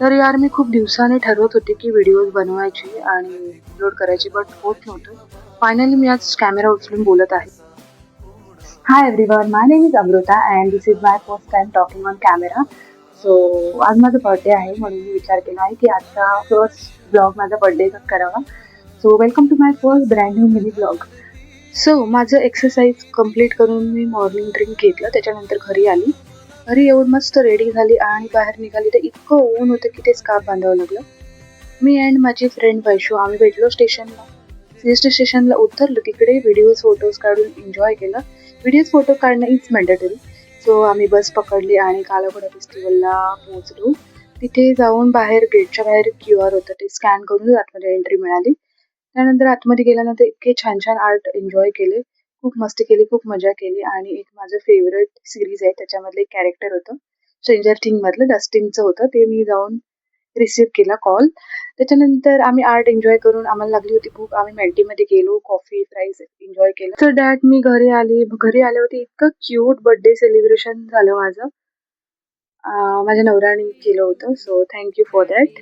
तर यार मी खूप दिवसांनी ठरवत होते की व्हिडिओज बनवायचे आणि अपलोड करायचे, बट होत नव्हतं. फायनली मी आज कॅमेरा उचलून बोलत आहे. Hi everyone, my name is Amruta and this is my first time talking on camera. So आज माझा बर्थडे आहे म्हणून मी विचार केला आहे की आजचा फर्स्ट ब्लॉग माझा बर्थडेचाच करावा. So welcome to my first brand new mini blog. So माझं एक्सरसाइज कम्प्लीट करून मी मॉर्निंग ड्रिंक घेतलं. त्याच्यानंतर घरी आली. घरी येऊन मस्त रेडी झाली आणि बाहेर निघाली तर इतकं ऊन होतं की ते स्कार्फ बांधावं लागलं. मी अँड माझी फ्रेंड वैशू आम्ही भेटलो स्टेशनला. सीएसटी स्टेशनला उतरलो. तिकडे व्हिडिओज फोटोज काढून एन्जॉय केलं. व्हिडिओज फोटो काढणं इज मॅन्डेटरी. सो आम्ही बस पकडली आणि कालाघोडा फेस्टिवलला पोहोचलो. तिथे जाऊन बाहेर गेटच्या बाहेर QR होतं, ते स्कॅन करून आतमध्ये एंट्री मिळाली. त्यानंतर आतमध्ये गेल्यानंतर इतके छान छान आर्ट एन्जॉय केले. खूप मस्ती केली, खूप मजा केली आणि एक माझं फेवरेट सिरीज आहे त्याच्यामधलं एक कॅरेक्टर होतं. स्ट्रेंजर थिंगमधलं डस्टिनचं होतं. ते मी जाऊन रिसीव्ह केला कॉल. त्याच्यानंतर आम्ही आर्ट एन्जॉय करून आम्हाला लागली होती भूक. आम्ही मेल्टीमध्ये गेलो, कॉफी, फ्राईज एन्जॉय केलं. आफ्टर दॅट मी घरी आली. घरी आल्यावरती इतकं क्यूट बर्थडे सेलिब्रेशन झालं माझं. माझ्या नवऱ्याने केलं होतं. So thank you for that.